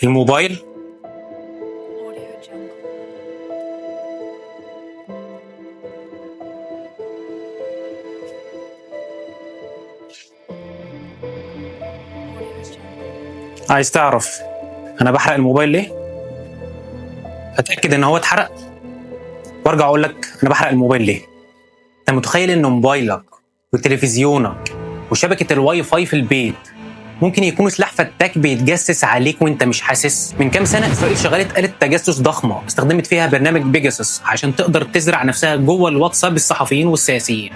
الموبايل. Audio Jungle. Audio Jungle. عايز تعرف انا بحرق الموبايل ليه؟ اتاكد ان هو اتحرق وارجع اقول لك انا بحرق الموبايل ليه. انت متخيل ان موبايلك وتلفزيونك وشبكه الواي فاي في البيت ممكن يكونوا سلاح فتاك بيتجسس عليك وانت مش حاسس؟ من كام سنه اسرائيل شغلت آلة تجسس ضخمه استخدمت فيها برنامج بيجاسوس عشان تقدر تزرع نفسها جوه الواتساب الصحفيين والسياسيين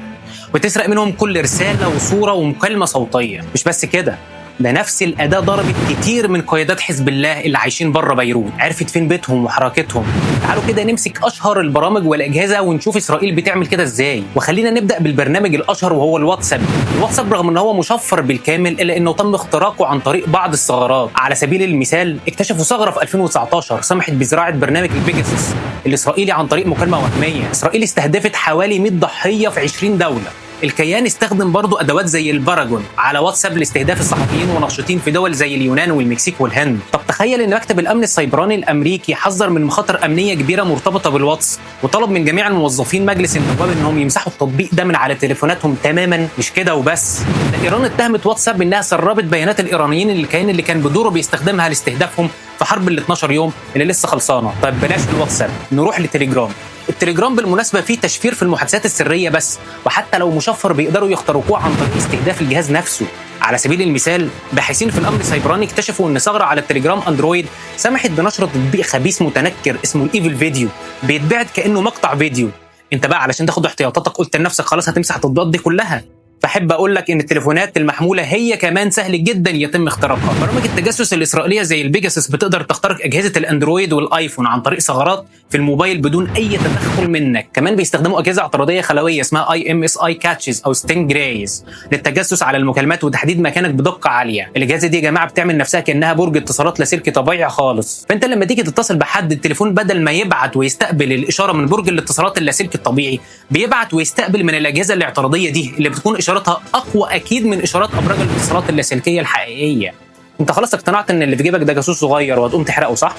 وتسرق منهم كل رساله وصوره ومكالمه صوتيه. مش بس كده، ده نفس الأداة ضربت كتير من قيادات حزب الله اللي عايشين بره بيروت، عرفت فين بيتهم وحركتهم. تعالوا كده نمسك أشهر البرامج والأجهزة ونشوف إسرائيل بتعمل كده إزاي. وخلينا نبدأ بالبرنامج الأشهر وهو الواتساب. الواتساب رغم إن هو مشفر بالكامل إلا إنه تم اختراقه عن طريق بعض الثغرات. على سبيل المثال اكتشفوا ثغرة في 2019 سمحت بزراعة برنامج البيجاسوس الإسرائيلي عن طريق مكالمة وهمية. إسرائيل استهدفت حوالي 100 ضحية في 20 دولة. الكيان استخدم برضو ادوات زي الباراجون على واتساب لاستهداف الصحفيين وناشطين في دول زي اليونان والمكسيك والهند. طب تخيل ان مكتب الامن السيبراني الامريكي حذر من مخاطر امنيه كبيره مرتبطه بالواتس وطلب من جميع الموظفين مجلس النواب انهم يمسحوا التطبيق ده من على تليفوناتهم تماما. مش كده وبس، ده ايران اتهمت واتساب انها سربت بيانات الايرانيين اللي كان بدوره بيستخدمها لاستهدافهم في حرب ال 12 يوم اللي لسه خلصانه. طيب بلاش الواتساب، نروح لتليجرام. التليجرام بالمناسبه فيه تشفير في المحادثات السريه بس، وحتى لو مشفر بيقدروا يخترقوه عن طريق استهداف الجهاز نفسه. على سبيل المثال باحثين في الامن السيبراني اكتشفوا ان ثغره على التليجرام اندرويد سمحت بنشر تطبيق خبيث متنكر اسمه الايفل فيديو بيتبعت كانه مقطع فيديو. انت بقى علشان تاخد احتياطاتك قلت لنفسك خلاص هتمسح التطبيقات دي كلها. بحب اقول لك ان التليفونات المحموله هي كمان سهل جدا يتم اختراقها. برامج التجسس الاسرائيليه زي البيجاسوس بتقدر تخترق اجهزه الاندرويد والايفون عن طريق ثغرات في الموبايل بدون اي تدخل منك. كمان بيستخدموا اجهزه اعتراضيه خلويه اسمها IMSI كاتشز او ستينجرايز للتجسس على المكالمات وتحديد مكانك بدقه عاليه. الاجهزه دي يا جماعه بتعمل نفسها كانها برج اتصالات لاسلكي طبيعي خالص. فانت لما تيجي تتصل بحد التليفون بدل ما يبعت ويستقبل الاشاره من برج الاتصالات اللاسلكي الطبيعي بيبعت ويستقبل من الاجهزه الاعتراضيه دي اللي بتكون اشارتها اقوى اكيد من اشارات ابراج الاتصالات اللاسلكيه الحقيقيه. انت خلاص اقتنعت ان اللي في جيبك ده جاسوس صغير وهتقوم تحرقه، صح؟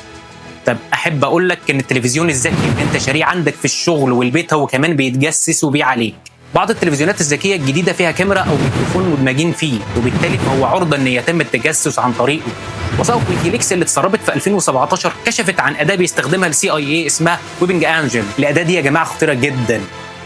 طب احب اقول لك ان التلفزيون الذكي اللي انت شاريه عندك في الشغل والبيت هو كمان بيتجسس وبيه عليك. بعض التلفزيونات الذكيه الجديده فيها كاميرا او ميكروفون مدمجين فيه، وبالتالي فهو عرضه ان يتم التجسس عن طريقه. وثائق ويكيليكس اللي اتسربت في 2017 كشفت عن اداه بيستخدمها CIA اسمها ويبنج انجل. الاداه دي يا جماعه خطيره جدا.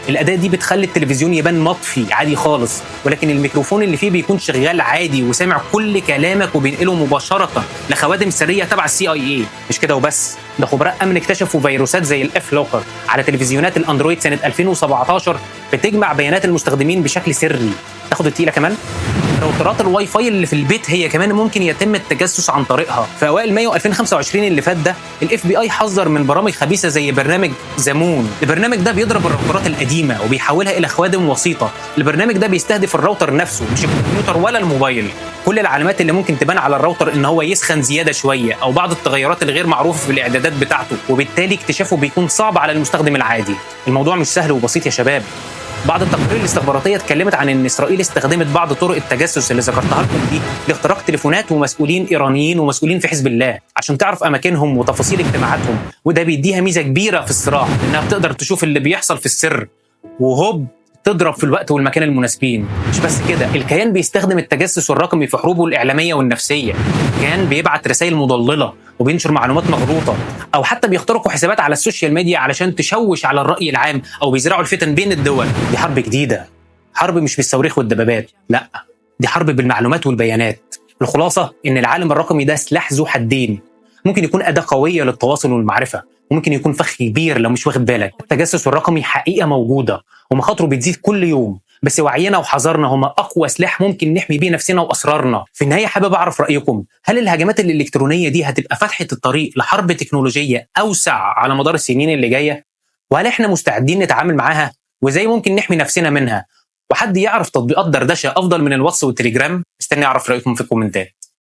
الاداه دي بتخلي التلفزيون يبان مطفي عادي خالص، ولكن الميكروفون اللي فيه بيكون شغال عادي وسامع كل كلامك وبينقله مباشره لخوادم سريه تبع CIA. مش كده وبس، ده خبراء امن اكتشفوا فيروسات زي الاف لوكر على تلفزيونات الاندرويد سنه 2017 بتجمع بيانات المستخدمين بشكل سري. تاخد التقيله كمان، راوترات الواي فاي اللي في البيت هي كمان ممكن يتم التجسس عن طريقها. في اوائل مايو 2025 اللي فات ده FBI حذر من برامج خبيثه زي برنامج زامون. البرنامج ده بيضرب الراوترات القديمه وبيحولها الى خوادم وسيطه. البرنامج ده بيستهدف الراوتر نفسه مش الكمبيوتر ولا الموبايل. كل العلامات اللي ممكن تبان على الراوتر ان هو يسخن زياده شويه او بعض التغيرات الغير معروفه في الاعدادات بتاعته، وبالتالي اكتشافه بيكون صعب على المستخدم العادي. الموضوع مش سهل وبسيط يا شباب. بعض التقارير الاستخباراتيه اتكلمت عن ان اسرائيل استخدمت بعض طرق التجسس اللي ذكرتها لكم دي لاختراق تليفونات ومسؤولين ايرانيين ومسؤولين في حزب الله عشان تعرف اماكنهم وتفاصيل اجتماعاتهم، وده بيديها ميزه كبيره في الصراع انها بتقدر تشوف اللي بيحصل في السر وهوب تضرب في الوقت والمكان المناسبين. مش بس كده، الكيان بيستخدم التجسس الرقمي في حروبه الاعلاميه والنفسيه. الكيان بيبعت رسائل مضلله وبينشر معلومات مغلوطه، او حتى بيخترقوا حسابات على السوشيال ميديا علشان تشوش على الراي العام او بيزرعوا الفتن بين الدول. دي حرب جديده، حرب مش بالصواريخ والدبابات، لا، دي حرب بالمعلومات والبيانات. الخلاصه ان العالم الرقمي ده سلاح ذو حدين، ممكن يكون اداه قويه للتواصل والمعرفه، وممكن يكون فخ كبير لو مش واخد بالك. التجسس الرقمي حقيقه موجوده ومخاطره بتزيد كل يوم، بس وعينا وحذرنا هما اقوى سلاح ممكن نحمي بيه نفسنا واسرارنا. في النهايه حابب اعرف رايكم، هل الهجمات الالكترونيه دي هتبقى فتحه الطريق لحرب تكنولوجيه اوسع على مدار السنين اللي جايه؟ وهل احنا مستعدين نتعامل معاها؟ وازاي ممكن نحمي نفسنا منها؟ وحد يعرف تطبيقات دردشه افضل من الواتس والتليجرام؟ استني اعرف رايكم في الكومنتات.